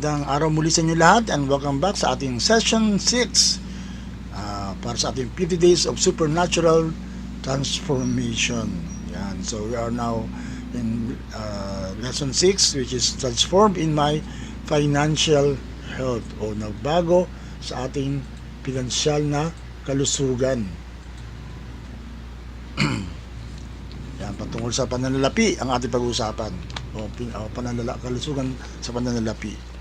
Magandang araw muli sa inyo lahat and welcome back sa ating session 6 para sa ating 50 days of supernatural transformation. Yan. So we are now in lesson 6, which is transformed in my financial health, o nagbago sa ating pinansyal na kalusugan. Yan, patungkol sa pananalapi ang ating pag-uusapan, o kalusugan sa pananalapi.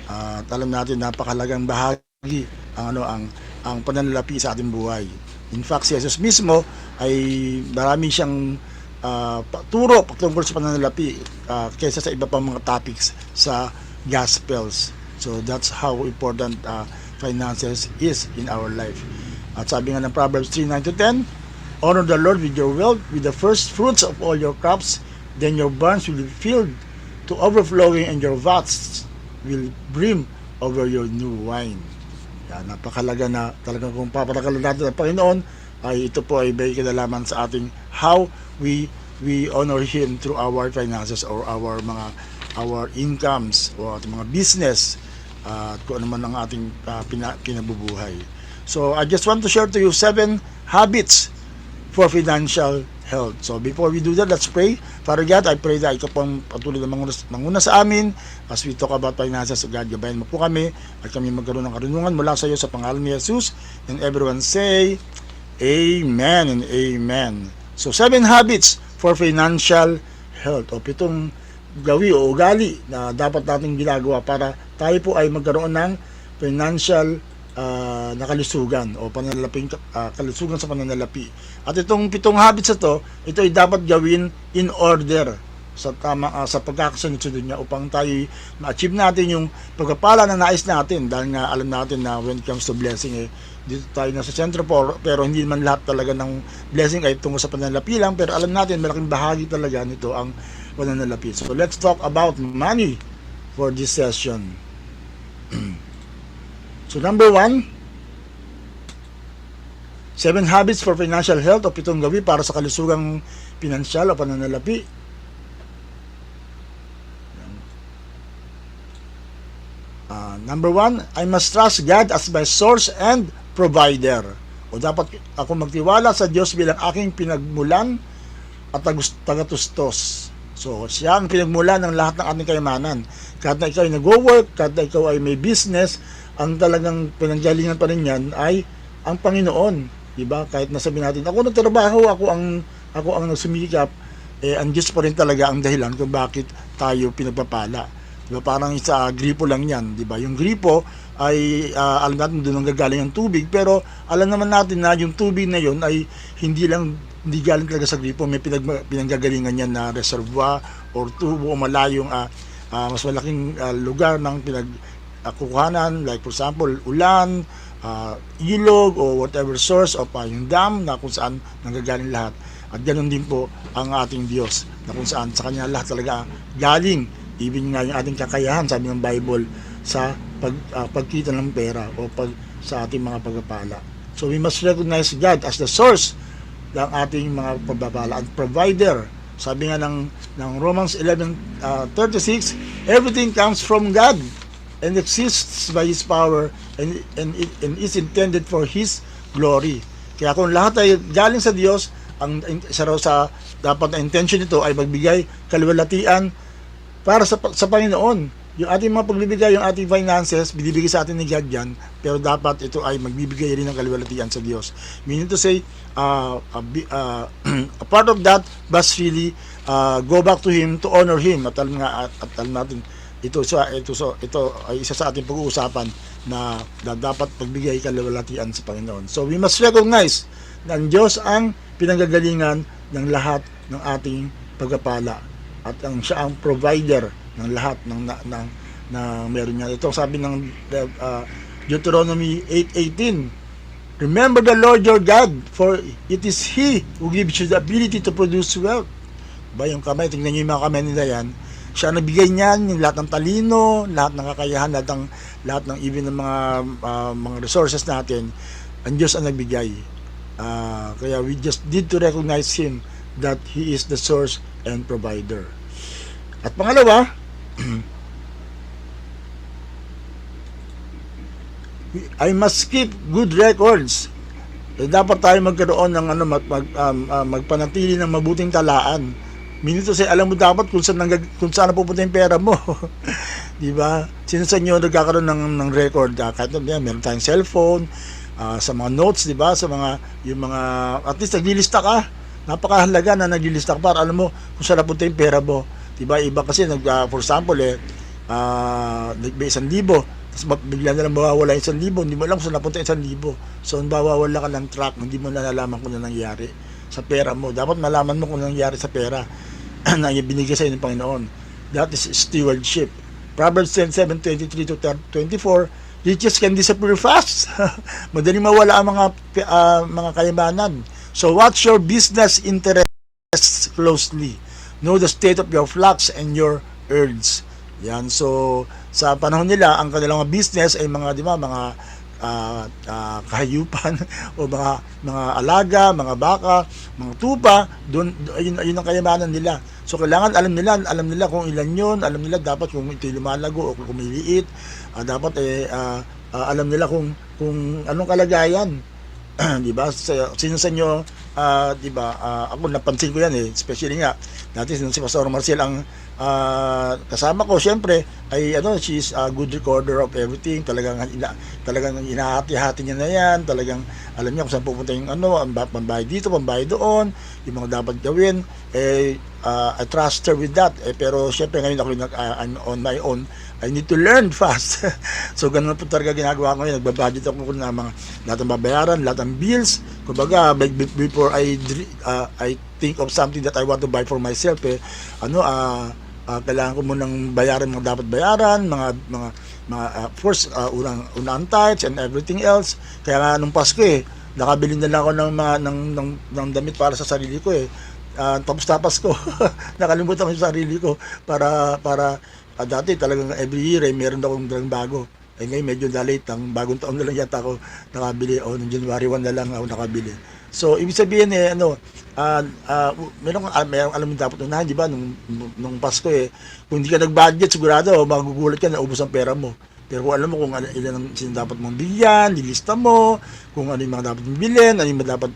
At alam natin, napakalagang bahagi ang pananalapi sa ating buhay. In fact, si Jesus mismo ay marami siyang turo patungkol sa pananalapi kaysa sa iba pang mga topics sa Gospels. So that's how important finances is in our life. At sabi nga ng Proverbs 3:9-10, honor the Lord with your wealth, with the first fruits of all your crops, then your barns will be filled to overflowing, and your vats will brim over your new wine. Yan, napakalaga na talagang kung paparakalan natin ang Panginoon, ay ito po ay may kinalaman sa ating how we honor Him through our finances, or our incomes, o ating mga business, at kung ano man ang ating kinabubuhay. So I just want to share to you 7 habits for financial health. So before we do that, let's pray. Father God, I pray that ikaw pong patuloy na manguna sa amin as we talk about finances. So God, gabayan mo po kami at kami magkaroon ng karunungan mula sa iyo sa pangalan ni Jesus. And everyone say, Amen and Amen. So 7 habits for financial health, o 7 gawi o ugali na dapat nating ginagawa para tayo po ay magkaroon ng financial na kalusugan, o pananalaping kalusugan sa pananalapi. At itong 7 habits na ito ay dapat gawin in order sa sa pagkakasunod-sunod niya upang tayo ma-achieve natin yung pagpapala na nais natin, dahil nga alam natin na when it comes to blessing, dito tayo nasa sentro po, pero hindi man lahat talaga ng blessing ay tungkol sa pananalapi lang, pero alam natin malaking bahagi talaga nito ang pananalapi. So let's talk about money for this session. So number 1, 7 habits for financial health, o 7 gawi para sa kalusugang pinansyal o pananalapi. Number 1, I must trust God as my source and provider. O dapat ako magtiwala sa Diyos bilang aking pinagmulan at tagatustos. So siya ang pinagmulan ng lahat ng ating kayamanan. Kahit na ikaw ay nag-work, kahit na ikaw ay may business, ang talagang pinanggalingan pa rin yan ay ang Panginoon, di ba? Kahit nasabi natin, ako nagtrabaho, ako ang nagsumikap, ang Diyos pa rin talaga ang dahilan kung bakit tayo pinagpapala. Di ba? Parang sa gripo lang yan, di ba? Yung gripo ay alam natin doon ang gagaling ang tubig, pero alam naman natin na yung tubig na yun ay hindi galing talaga sa gripo, may pinanggagalingan yan na reservoir or tubo o malayong mas malaking lugar ng kukuhanan, like for example ulan, ilog, o whatever source of yung dam na kung saan nanggagaling lahat. At ganoon din po ang ating Diyos, na kung saan sa Kanya lahat talaga galing, even nga yung ating kakayahan, sabi ng Bible, sa pagkita ng pera o sa ating mga pagpapala. So we must recognize God as the source ng ating mga pagpapala and provider. Sabi nga ng Romans 11:36, everything comes from God and exists by His power and is intended for His glory. Kaya kung lahat ay galing sa Diyos, ang isa raw sa dapat na intention nito ay magbigay kaluwalhatian para sa Panginoon. Yung ating mga pagbibigay, yung ating finances, binibigay sa atin ni God yan, pero dapat ito ay magbibigay rin ng kaluwalhatian sa Diyos. Meaning to say, a part of that must really go back to Him, to honor Him. At alam natin, ito ay isa sa ating pag-uusapan na dapat pagbigay kaluwalhatian sa Panginoon. So we must recognize na ang Diyos ang pinanggagalingan ng lahat ng ating pagpapala, at siya ang provider ng lahat ng meron niya. Ito sabi ng Deuteronomy 8:18, remember the Lord your God, for it is He who gives you the ability to produce wealth. Ba yung kamay, tingnan niyo yung mga kamay nila yan, siya nagbigay niyan, yung lahat ng talino, lahat ng kakayahan, lahat ng even ng mga resources natin, ang Diyos ang nagbigay. Kaya we just need to recognize Him that He is the source and provider. At pangalawa, I must keep good records. Dapat tayo magkaroon ng magpanatili ng mabuting talaan. Minito say, alam mo dapat kung saan napupunta yung pera mo. Di ba? Sino sa inyo nagkakaroon ng record? Kahit meron tayong cellphone, sa mga notes, di ba? Sa yung mga, at least naglilista ka. Napakahalaga na naglilista ka para alam mo kung saan napunta yung pera mo. Di ba? Iba kasi, for example, may 1,000. Tapos bigla na lang mawawala 1,000, hindi mo alam kung saan napunta 1,000. So, mawawala ka ng track, hindi mo nalalaman kung ano nangyari sa pera mo. Dapat malaman mo kung ano nangyari sa pera na binigay sa iyo ng Panginoon. That is stewardship. Proverbs 10:7-23-24, riches can disappear fast. Madaling mawala ang mga kayamanan. So, watch your business interests closely. Know the state of your flocks and your herds. Yan, so sa panahon nila ang kanilang mga business ay mga kahayupan o mga alaga, mga baka, mga tupa, doon ayun ang kayamanan nila. So kailangan alam nila kung ilan 'yon, alam nila dapat kung ito lumalago o kung kumiliit, dapat alam nila kung anong kalagayan. Di ba? Sino sa inyo, di ba? Ako napansin ko yan especially nga dati si Pastor Marcel ang kasama ko, syempre ay she's a good recorder of everything. Talagang inahati-hati niya na yan. Talagang alam niya kung saan pupunta yung pambayad dito, pambayad doon, yung mga dapat gawin. I trust her with that. Pero syempre ngayon ako I'm on my own. I need to learn fast. So ganun po talaga ginagawa ko ngayon. Nagbabudget ako ng mga lahat ng babayaran, lahat ng bills. Kumbaga, before I think of something that I want to buy for myself, kailangan ko munang bayaran mga dapat bayaran, first, unang tithes and everything else. Kaya nga nung Pasko nakabili na lang ako ng damit para sa sarili ko tapos ko. Nakalimutan ko sa sarili ko para dati talagang every year meron akong dalang bago. Ngayon medyo late, ang bagong taon na lang yata ako nakabili o noong January 1 na lang ako nakabili. So ibig sabihin meron alam mo dapat unahin, di ba, nung Pasko kung hindi ka nag-budget sigurado magugulat ka na ubos ang pera mo. Pero kung alam mo kung ilan ang dapat mong bigyan, nilista mo kung ano yung mga dapat mong bilhin, ano yung mga dapat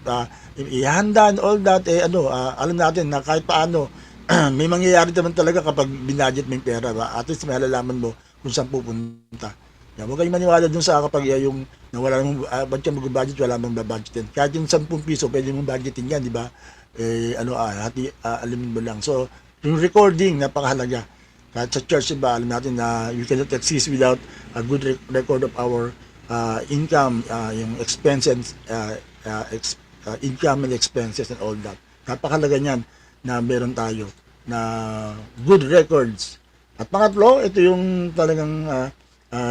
ihanda and all that, alam natin na kahit paano may mangyayari naman talaga kapag binudget mo yung pera, ba? At least may halalaman mo kung saan pupunta. Huwag kayong maniwala dun sa kapag yung nawala mong ba't ka mag-budget, wala mong babudgetin. Kahit yung 10 piso, pwede mong budgetin yan, di ba? Alamin mo lang. So, yung recording, napakahalaga. Kahit sa church, diba, alam natin na you cannot exist without a good record of our income, yung expenses, income and expenses and all that. Napakahalaga niyan na meron tayo na good records. At pangatlo, ito yung talagang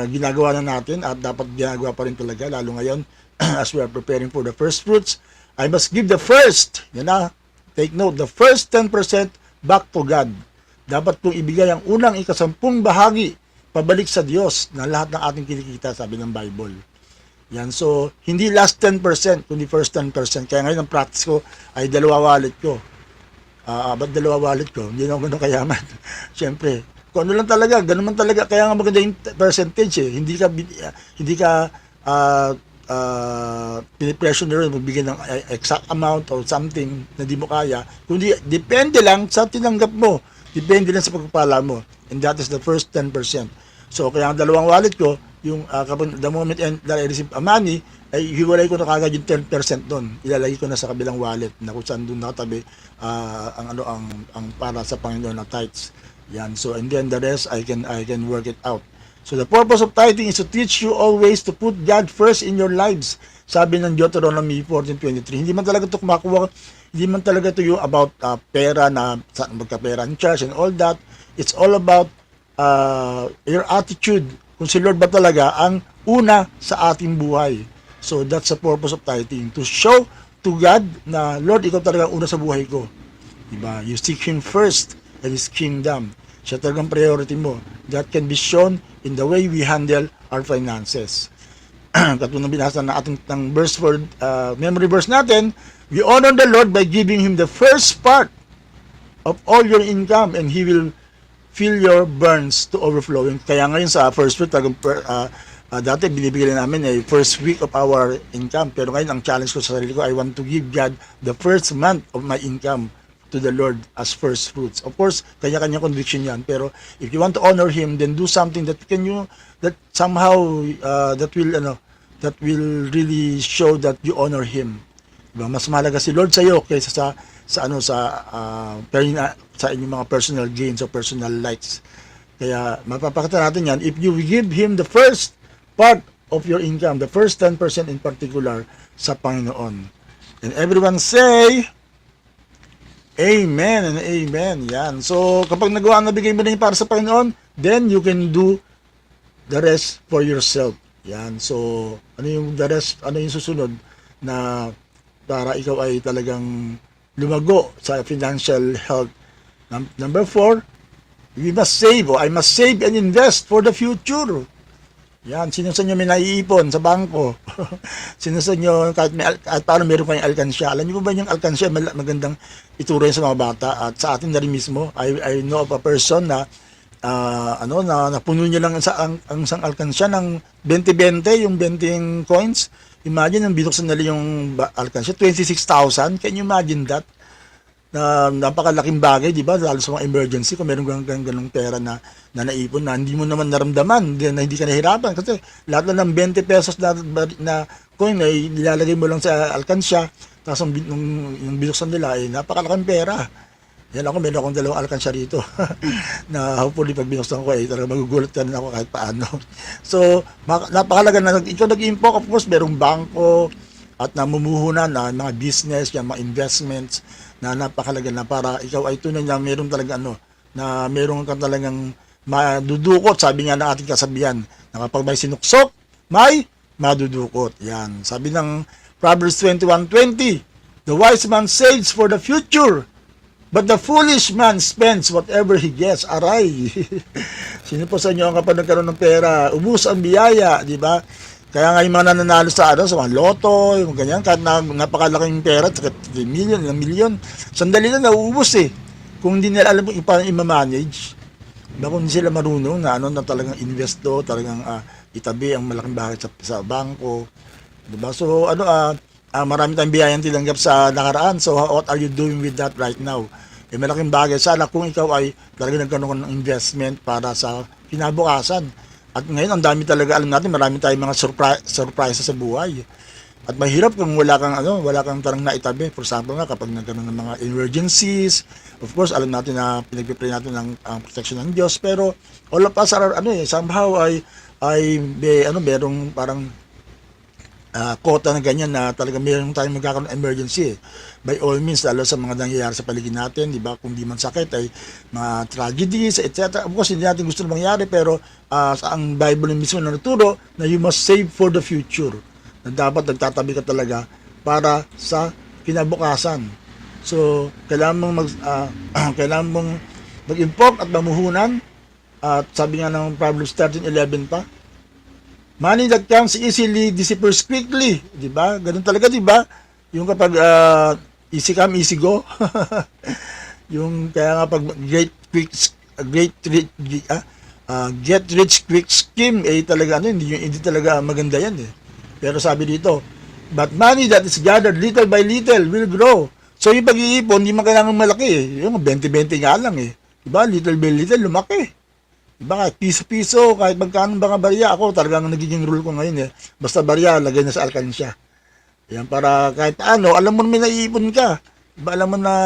ginagawa na natin at dapat ginagawa pa rin talaga lalo ngayon as we are preparing for the first fruits. I must give the first, take note, the first 10% back to God. Dapat kong ibigay ang unang 10% bahagi pabalik sa Diyos na lahat ng ating kinikita, sabi ng Bible. Yan, so hindi last 10%, kundi first 10%. Kaya ngayon ang practice ko ay dalawa wallet ko. Ba't dalawa wallet ko? Hindi na ako ganun kayaman. Siyempre, kung ano lang talaga, ganun man talaga. Kaya nga maganda yung percentage Hindi ka pinipression na rin magbigay ng exact amount or something na di mo kaya. Kundi depende lang sa tinanggap mo. Depende lang sa pagpapala mo. And that is the first 10%. So, kaya ang dalawang wallet ko, yung the moment that I receive a money, ay hiwalay ko na kagad yung 10% doon. Ilalagay ko na sa kabilang wallet na kung saan doon nakatabi ang para sa Panginoon na tithes. Yan. So, and then the rest, I can work it out. So, the purpose of tithing is to teach you always to put God first in your lives. Sabi ng Deuteronomy 14:23. Hindi man talaga ito kumakuha, hindi man talaga ito yung about pera na magkapera in church and all that. It's all about your attitude. Kung si Lord ba talaga ang una sa ating buhay. So, that's the purpose of tithing. To show to God na, Lord, ikaw talaga una sa buhay ko. Diba? You seek Him first and His kingdom. Siya talagang priority mo. That can be shown in the way we handle our finances. Katulad ng binasa na ating verse for memory verse natin, we honor the Lord by giving Him the first part of all your income and He will fill your barns to overflowing. Kaya ngayon sa first fruit, Dati binibigyan namin first week of our income, pero ngayon ang challenge ko sa sarili ko, I want to give God the first month of my income to the Lord as first fruits. Of course, kanya-kanya conviction yan, pero if you want to honor Him, then do something that that somehow that will really show that you honor Him. Diba? Mas mahalaga si Lord sa iyo kaysa sa inyong mga personal gains o personal likes. Kaya mapapakita natin yan, if you give Him the first part of your income, the first 10% in particular sa Panginoon. And everyone say, Amen and Amen. Yan. So, kapag nabigay mo na yung para sa Panginoon, then you can do the rest for yourself. Yan. So, ano yung the rest, ano yung susunod na para ikaw ay talagang lumago sa financial health. Number 4, we must save, I must save and invest for the future. Yan, sino sa inyo may naiipon sa bangko? Sino sa inyo, kahit paano meron kayong alkansya? Alam niyo ba yung alkansya, magandang ituro sa mga bata at sa atin na rin mismo. I know of a person na napuno niya lang ang isang alkansya ng 20-20, yung 20 coins. Imagine, yung binuksan nila yung alkansya, 26,000. Can you imagine that? Na napakalaking bagay, di ba? Lalo sa mga emergency, kung meron ganung pera na naipon na hindi mo naman naramdaman, na hindi ka nahirapan. Kasi lahat na ng 20 pesos na coin ay nilalagay mo lang sa alkansya, tapos yung binuksan nila ay napakalaking pera. Yan ako, meron akong 2 alkansya rito na hopefully pag binuksan ko ay talaga magugulat ka na ako kahit paano. So, napakalaga na ito nag-impok, of course, merong bangko at namumuhunan na mga business, yung mga investments na napakalaga na para ikaw ay tunay na meron talaga na meron kang talagang madudukot. Sabi nga ng ating kasabihan na kapag may sinuksok, may madudukot. Yan. Sabi ng Proverbs 21:20, the wise man saves for the future, but the foolish man spends whatever he gets. Aray. Sino po sa inyo ang kapag nagkaroon ng pera, ubus ang biyaya, di ba? Kaya nga yung mga nananalo sa mga loto, yung ganyan, kahit napakalaking pera, milyon, sandali na nauubos eh. Kung hindi nila alam kung paano i-manage, kung hindi sila marunong na talagang investo, talagang itabi ang malaking bagay sa bangko. Diba? So, marami tayong biyayang tinanggap sa nakaraan. So, what are you doing with that right now? Malaking bagay. Sana kung ikaw ay talagang nagkaroon ng investment para sa kinabukasan. At ngayon, ang dami talaga, alam natin, marami tayong mga surprises sa buhay. At mahirap kung wala kang tarang naitabi. For example nga, kapag nagkaroon ng mga emergencies, of course, alam natin na pinagpipray natin ang protection ng Diyos. Pero, all of us are, somehow merong parang quota na ganyan na talaga meron tayong magkakaroon ng emergency. By all means, lalo sa mga nangyayari sa paligid natin, di ba? Kung di man sakit ay mga tragedies, etc. Of course, hindi natin gusto na mangyari, pero ang Bible mismo na naturo na you must save for the future. Na dapat nagtatabi ka talaga para sa kinabukasan. So, kailangan mong mag-impok at mamuhunan. At sabi nga ng Proverbs 13:11 pa, money that comes easily disappears quickly, 'di ba? Ganun talaga, 'di ba? Yung kapag easy come, easy go. Yung kaya nga pag get rich quick scheme talaga hindi talaga maganda 'yan eh. Pero sabi dito, but money that is gathered little by little will grow. So yung pag-iipon, hindi man kailangan malaki eh. Yung 20-20 nga lang eh. 'Di ba? Little by little lumaki. Diba, kahit piso-piso, kahit magkano ba barya, ako talagang nagiging rule ko ngayon eh. Basta barya, lagay na sa alkansya. Yan, para kahit alam mo may naiipon ka. Diba, alam mo na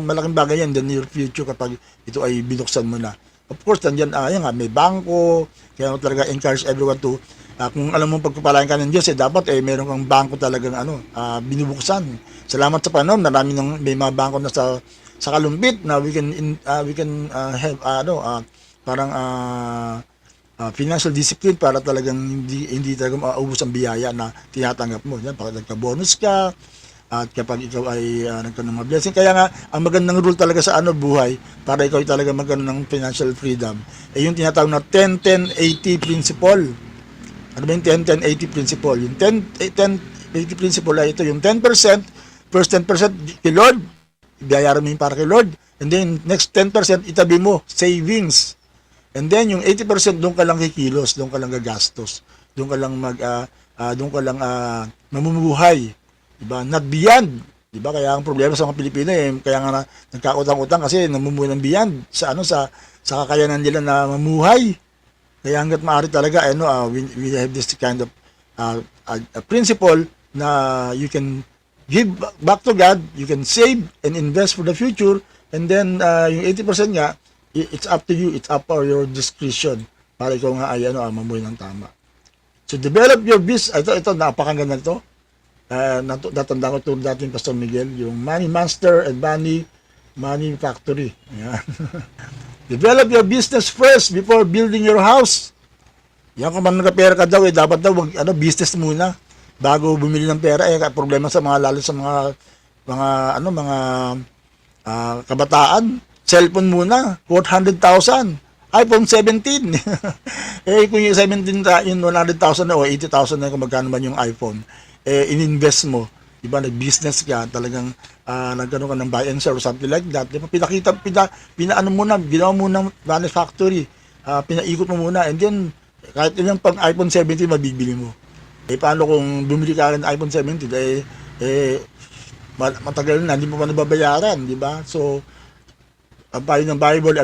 malaking bagay yan in the near future kapag ito ay binuksan mo na. Of course, nandiyan, may bangko, kaya talaga encourage everyone to, kung alam mo pagpapalain ka ng Diyos, dapat meron kang bangko talagang binubuksan. Salamat sa Panginoon, may mga bangko na sa kalumpit na we can have, parang financial discipline para talagang hindi talaga maubos ang biyaya na tinatanggap mo. Yan, pag nagka-bonus ka, at kapag ikaw ay nagkaroon ng mga blessing. Kaya nga, ang magandang rule talaga sa buhay, para ikaw ay talaga magkaroon ng financial freedom, yung tinatawag na 10-10-80 principle. Ano ba yung 10-10-80 principle? Yung 10-80 principle ay ito, yung 10%, first 10% kay Lord, bayaran mo yung para kay Lord, and then next 10% itabi mo, savings. And then yung 80% doon ka lang kikilos, doon ka lang gagastos, doon ka lang mamumuhay, 'di ba? Not beyond, 'di ba? Kaya ang problema sa mga Pilipino kaya nga nagkautang-utang kasi namumuhay ng beyond sa kakayanan nila na mamuhay. Kaya hangga't maaari talaga we have this kind of a principle na you can give back to God, you can save and invest for the future, and then yung 80% nga, it's up to you, it's up for your discretion para ikaw nga ay mamuhay ng tama. So develop your business. Ito napakaganda nito. Natanda ko ito dating Pastor Miguel, yung Money Monster and Money Factory. Ayan. Develop your business first before building your house. Yan, kung nagka-pera ka daw, dapat daw business muna bago bumili ng pera. Problema sa lalo sa mga kabataan, cellphone muna, 400,000. iPhone 17. Kung yung 17, yung 100,000 na o 80,000 na kung magkano man yung iPhone, ininvest mo. Diba, nag-business ka, talagang nagkaroon ka ng buy and sell or something like that. Diba, pinaano muna, ginawa mo ng manufactory, pinaikot mo muna, and then, kahit ilang pang iPhone 17, mabibili mo. Paano kung bumili ka ng iPhone 17, matagal na, hindi mo pa nababayaran, di ba? So, ang payo ng Bible,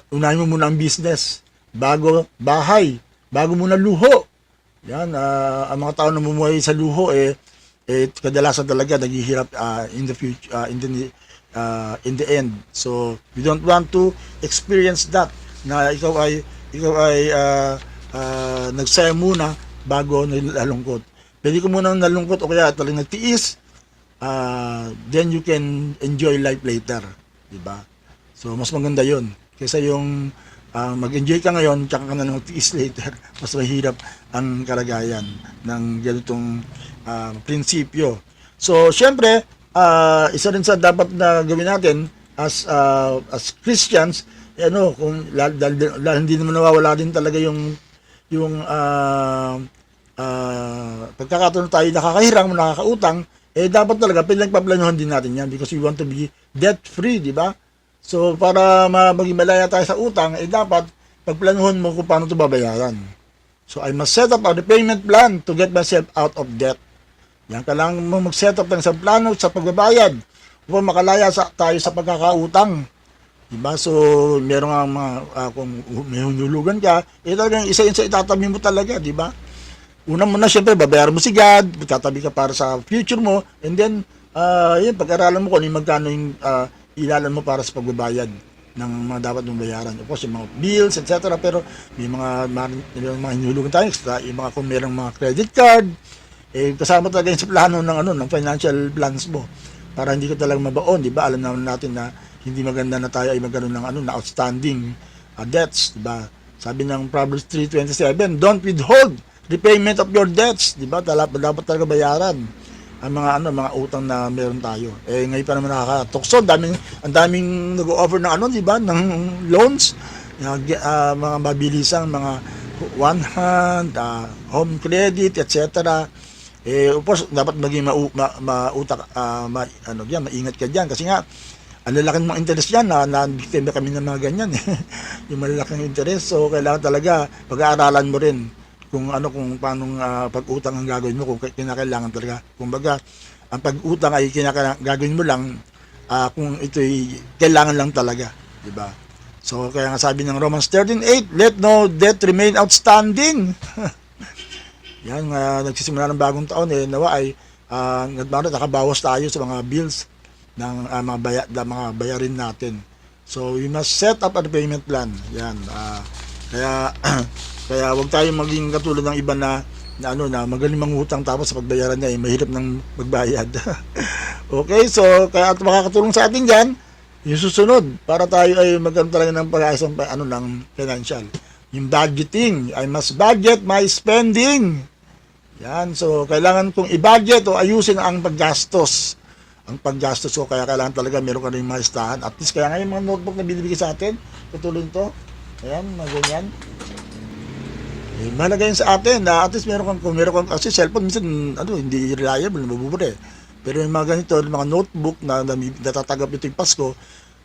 unahin mo muna ang business, bago bahay, bago muna luho. Yan, ang mga tao na namumuhay sa luho, kadalasan talaga naghihirap in the future, in the end. So, we don't want to experience that, na ikaw ay nagsaya muna bago nalungkot. Pwede ko muna nalungkot o kaya talagang nagtiis, then you can enjoy life later, di ba? So mas maganda 'yon kaysa yung mag-enjoy ka ngayon tsaka ka na magtiis later. Mas mahirap ang kalagayan ng ganitong prinsipyo. So syempre, isa rin sa dapat na gawin natin as Christians, kung hindi naman nawawala din talaga yung pagkakataon tayo nakakahirang, nakakautang, dapat talaga pinagpaplanuhan din natin yan because we want to be debt free, di ba? So para maging malaya tayo sa utang, dapat pagplanuhan mo kung paano ito babayaran. So I must set up a repayment plan to get myself out of debt. Yan, kailangan mo mag-set up ng isang plano sa pagbabayad upang makalaya tayo sa pagkakautang. Diba? So, meron nga kung may hunulugan ka, talagang isa-isa itatabi mo talaga, di ba? Una mo na, syempre, babayaran mo si God, itatabi ka para sa future mo, and then, pag-aralan mo kung magkano yung ilalan mo para sa pagbabayad ng mga dapat mong bayaran. Of course, yung mga bills, etc. Pero may mga hinulugan tayo, yung mga kung merong mga credit card, kasama talaga yung sa plano ng financial plans mo para hindi ko talaga mabaon, di ba? Alam naman natin na hindi maganda na tayo ay magkaroon ng na outstanding debts, di ba? Sabi ng Proverbs 3:27, don't withhold repayment of your debts, di ba? Dapat talaga bayaran ang mga utang na meron tayo. Ngayon pa naman nakakatukso, ang daming nag-offer ng di ba? Ng loans, mga mabilisang mga one hand, home credit, etc. Of course, dapat maging maingat ka diyan kasi nga ang lalaking mga interest yan, na-biktima kami ng mga ganyan yung malalaking interest. So kailangan talaga pag-aaralan mo rin kung paano pag-utang ang gagawin mo, kung kinakailangan talaga. Kumbaga, ang pag-utang ay gagawin mo lang kung ito'y kailangan lang talaga, di ba? So kaya nga sabi ng Romans 13:8, let no debt remain outstanding. Yan, nagsisimula ng bagong taon, nawa ay nakabawas tayo sa mga bills ng mga bayarin natin. So we must set up a payment plan. Yan. Kaya wag tayong maging katulad ng iba na magaling mangutang tapos sa pagbayaran niya mahirap nang magbayad. Okay, so kaya makakatulong sa atin diyan yung susunod para tayo ay magkaroon talaga ng pag-aayos ng financial. Yung budgeting, I must budget my spending. Yan, so kailangan kong i-budget o ayusin ang paggastos. So kaya kailangan talaga meron ka rin mga listahan. At least kaya nga yung mga notebook na binibigay sa atin, tutulong to. Ayan, mga ganyan. Mahalaga yun sa atin na at least kung meron kang kasi cellphone minsan hindi reliable, mabubura. Pero yung mga ganito, mga notebook na natatagap ito yung Pasko,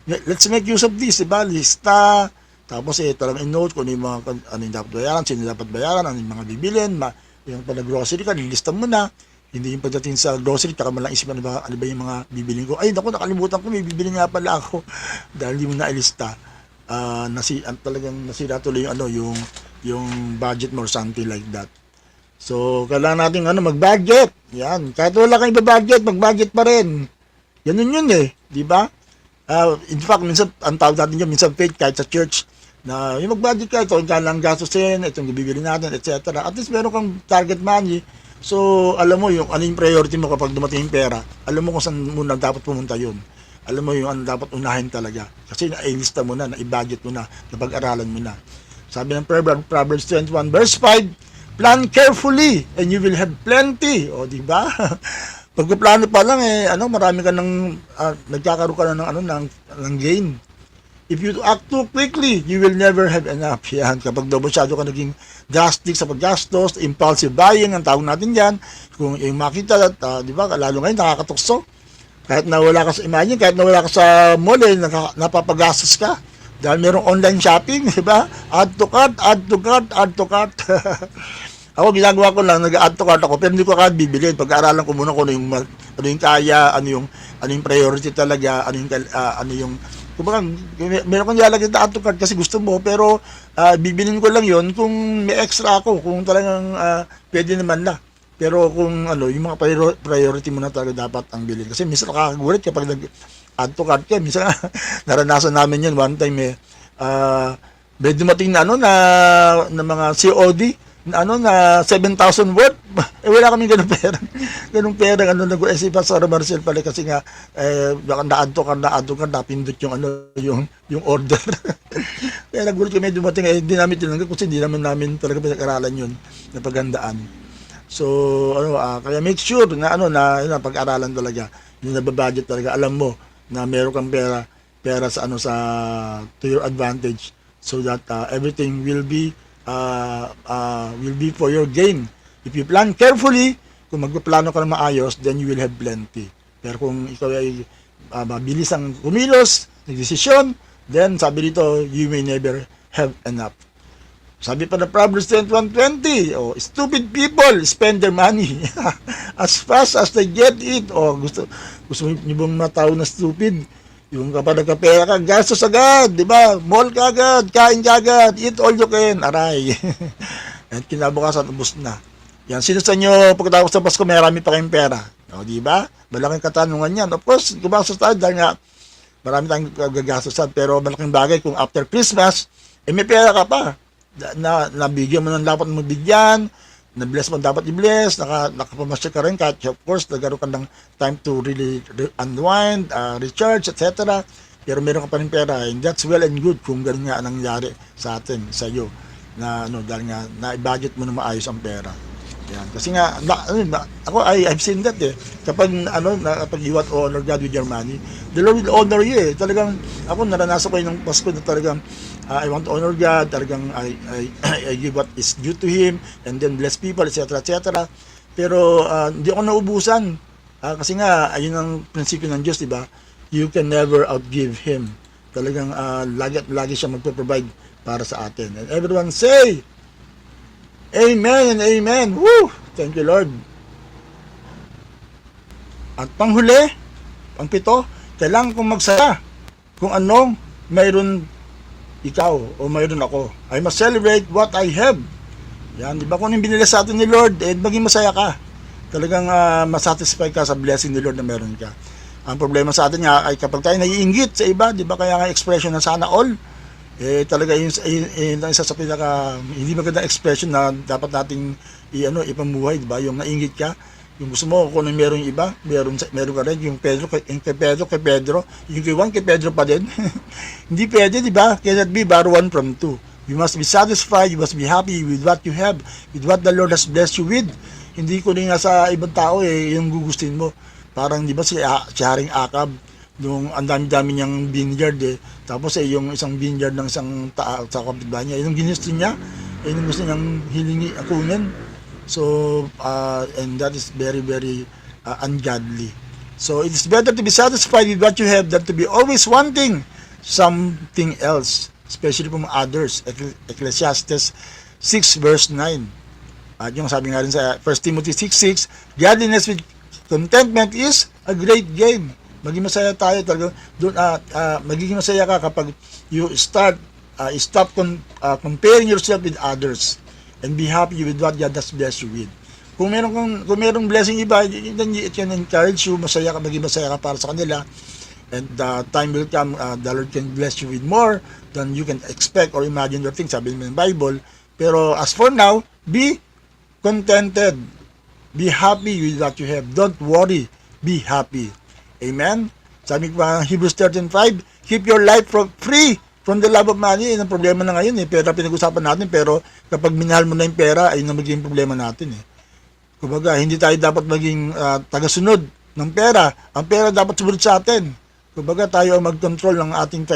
let's make use of this, diba? Lista, Tapos talagang in-note kung ano yung mga ano yung dapat bayaran, sino dapat bayaran, ano yung mga bibilin, yung pag grocery ka, nilista mo na. Hindi yung pagdating sa grocery, taka mo lang isip ano ba yung mga bibilin ko. Ay, naku, nakalimutan ko, may bibili nga pala ako. Dahil hindi mo nailista. Talagang nasira tuloy yung yung budget mo or something like that. So, kailangan natin mag-budget. Yan. Kahit wala kang iba-budget, mag-budget pa rin. Ganun yun eh. Di ba? In fact, minsan, ang tawag natin yun, minsan faith, kahit sa church, na yung mag-budget ka, ito ang kailangang gastusin, itong bibili natin, etc. At least meron kang target money. So, alam mo yung ano yung priority mo kapag dumating yung pera. Alam mo kung saan muna dapat pumunta yun. Alam mo yung ano dapat unahin talaga. Kasi na-ilista mo na, na-budget mo na, napag-aralan mo na. Sabi ng Proverbs 21 verse 5, plan carefully and you will have plenty. O, di ba? Pagpaplano pa lang marami ka nagkakaroon ka na ng gain. If you act too quickly, you will never have enough. Yan, kapag daw masyado ka naging drastic sa paggastos, impulsive buying, ang tawag natin yan, kung yung makita, di ba, lalo ngayon nakakatukso. Kahit nawala ka sa, imagine, kahit nawala ka sa mall, napapagastos ka. Dahil merong online shopping, di ba? Add to cart, add to cart, add to cart. Ako, ginagawa ko lang, nag-add to cart ako, pero hindi ko agad bibilin. Pag-aaralan ko muna kung ano yung kaya, ano yung priority talaga, ano yung kumbaga, meron kang nilalagay na add to cart kasi gusto mo, pero bibilin ko lang yon kung may extra ako, kung talagang pwede naman na. Pero kung yung mga priority mo na talaga dapat ang bilhin. Kasi minsan nakakagulit kapag nag-add to cart ka. Minsan naranasan namin yan one time may dumating na na mga COD na 7,000 worth. Wala kaming ganung pera. Ganung pera nag-isip pa sa Marcel pala kasi nga baka na-add to cart, napindot yung order. Kaya nagulat kami dumating hindi namin tinanggap kasi hindi namin talaga pinag-aralan yun na paghandaan. So kaya make sure na pag-aralan talaga yung nababudget talaga, alam mo na meron kang pera sa to your advantage so that everything will be for your gain. If you plan carefully, kung magpaplano ka na maayos, then you will have plenty. Pero kung ikaw ay mabilis ang kumilos, nagdesisyon, then sabi dito, you may never have enough. Sabi pa na Proverbs 21:20, stupid people spend their money as fast as they get it. Gusto niyo bang matao na stupid? Yung kapag nagkapera ka, gastos agad, di ba? Mall ka agad, kain ka agad, eat all you can, aray. At kinabukasan, ubos na. Yan, sino sa inyo, pagkatapos sa Pasko, marami pa kayong pera. Di ba? Malaking katanungan yan. Of course, gumastos tayo dahil nga, marami tayong gagastosan. Pero malaking bagay kung after Christmas, may pera ka pa. Nabigyan mo ng dapat mo bigyan, na-bless mo dapat i-bless, nakapamasya ka rin, kahit of course, nagkaroon ka ng time to really unwind, recharge, etc. Pero meron ka pa rin pera, and that's well and good kung ganun nga nangyari sa atin, sa iyo, na dahil nga, na-budget mo na maayos ang pera. Yan. Kasi nga, ako, I've seen that Kapag, kapag you want to honor God with your money, the Lord will honor you Talagang, ako, naranasan ko yung Pasko na talagang, I want to honor God, talagang I give what is due to Him, and then bless people, etc., etc. Pero hindi ako naubusan. Kasi nga, ayun ang prinsipyo ng Diyos, di ba? You can never outgive Him. Talagang lagi siya magpo-provide para sa atin. And everyone say, Amen and Amen. Woo! Thank you, Lord. At panghuli, pangpito, kailangan kong magsaya kung anong mayroon ikaw o mayroon ako. I must celebrate what I have. Yan, di ba kung yung binili sa atin ni Lord, maging masaya ka. Talagang masatisfy ka sa blessing ni Lord na meron ka. Ang problema sa atin nga ay kapag tayo naiinggit sa iba, di ba kaya nga expression na sana all, talaga yung isa sa pinaka hindi magandang expression na dapat nating ipamuhay, di ba? Yung nainggit ka, yung gusto mo kung meron yung iba, meron ka rin yung kay Pedro, yung kay Juan, kay Pedro pa din. Hindi pwede, di ba? Cannot be borrow one from two. You must be satisfied, you must be happy with what you have, with what the Lord has blessed you with. Hindi ko nga sa ibang tao yung gugustin mo. Parang di ba si Haring Akab, nung ang dami-dami niyang vineyard tapos yung isang vineyard ng isang sa kapitbahay niya, yung ginusto niya, yung gusto niyang hilingi, akunin. So, and that is very, very ungodly. So, it is better to be satisfied with what you have than to be always wanting something else. especially from others. Ecclesiastes 6 verse 9. At yung sabi nga rin sa 1 Timothy 6:6, godliness with contentment is a great gain. Maging masaya tayo talaga. Magiging masaya ka kapag you stop comparing yourself with others and be happy with what God has blessed you with. Kung merong blessing iba, then it can encourage you, maging masaya ka para sa kanila. And time will come, the Lord can bless you with more than you can expect or imagine or think, sabi ng Bible. Pero as for now, be contented. Be happy with what you have. Don't worry. Be happy. Amen? Sabi ko Hebrews 13:5, keep your life free from the love of money. Yan ang problema na ngayon. Pera pinag-usapan natin, pero kapag minahal mo na yung pera, ayun na magiging problema natin. Kumbaga, hindi tayo dapat maging tagasunod ng pera. Ang pera dapat sumunod sa atin. Kumbaga, tayo ang mag-control ng ating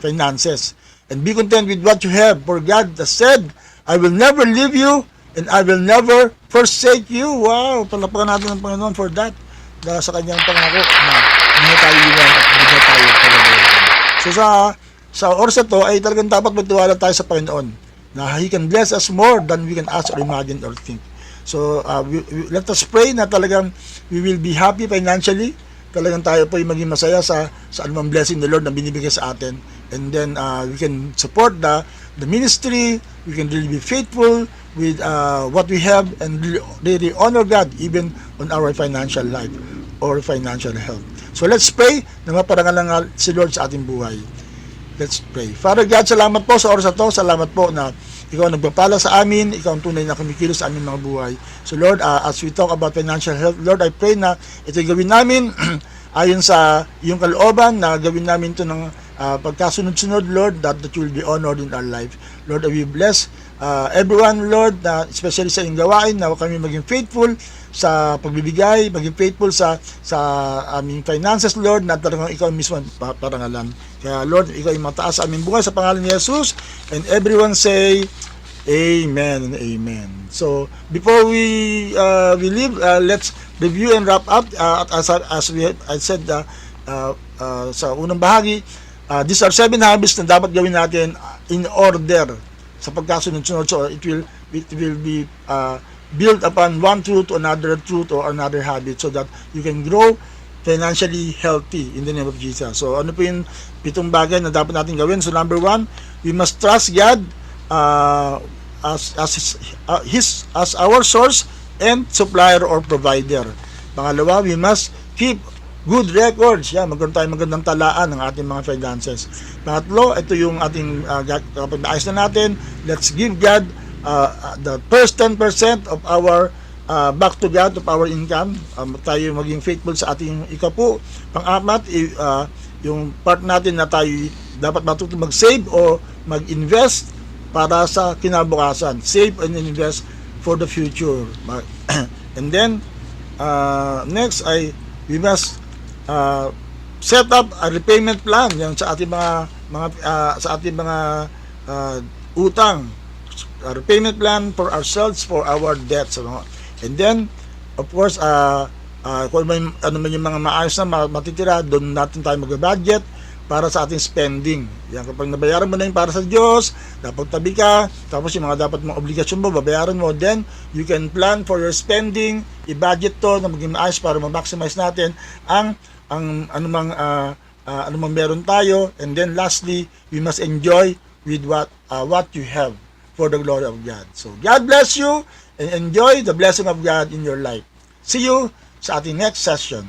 finances. And be content with what you have. For God has said, I will never leave you and I will never forsake you. Wow! Palapakan natin ng Panginoon for that. Dahil sa kanyang pangako na hindi tayo iwan at hindi tayo palabayan. So sa oras na to ay talagang dapat magtiwala tayo sa Panginoon na He can bless us more than we can ask or imagine or think. So let us pray na talagang we will be happy financially. Talagang tayo po ay maging masaya sa anumang blessing the Lord na binibigay sa atin. And then we can support the ministry. We can really be faithful with what we have and really honor God even on our financial life or financial health. So let's pray na maparangalan si Lord sa ating buhay. Let's pray. Father God, salamat po sa oras na to. Salamat po na Ikaw ang nagpapala sa amin. Ikaw ang tunay na kumikilos sa aming mga buhay. So Lord, as we talk about financial health, Lord, I pray na ito'y gawin namin ayon sa iyong kalooban, na gawin namin ito ng pagkasunod-sunod, Lord, that you will be honored in our life. Lord, we bless everyone, Lord, especially sa iyong gawain, na kami maging faithful sa pagbibigay, maging faithful sa aming finances, Lord, na talagang ikaw mismo parangalan. Kaya Lord, ikaw ay mataas sa aming buhay sa pangalan ni Jesus, and everyone say Amen and Amen. So before we leave, let's review and wrap up. As I said sa unang bahagi, these are 7 habits na dapat gawin natin in order sa pagkasunod-sunod. So it will be built upon one truth to another truth or another habit, so that you can grow financially healthy in the name of Jesus. So ano po yung 7 bagay na dapat natin gawin? So number 1, we must trust God as our source and supplier or provider. Pangalawa, we must keep good records. Magkaroon tayo magandang talaan ng ating mga finances. Pangatlo, ito yung ating kapag naayos na natin, let's give God the first 10% of our back to God, of our income. Tayo maging faithful sa ating ikapu. Pang-apat, yung part natin na tayo dapat matuto mag-save o mag-invest para sa kinabukasan. Save and invest for the future. And then next ay we must set up a repayment plan yan sa ating mga utang, a repayment plan for ourselves, for our debts, and then of course kung ano man yung mga maayos na matitira, doon natin tayo mag-budget para sa ating spending. Yan, kapag nabayaran mo na yung para sa Diyos, dapat tabi ka, tapos yung mga dapat mong obligasyon mo, babayaran mo, then you can plan for your spending, i-budget to na maging maayos para ma-maximize natin ang anumang meron tayo. And then lastly, we must enjoy with what you have for the glory of God. So God bless you and enjoy the blessing of God in your life. See you sa ating next session.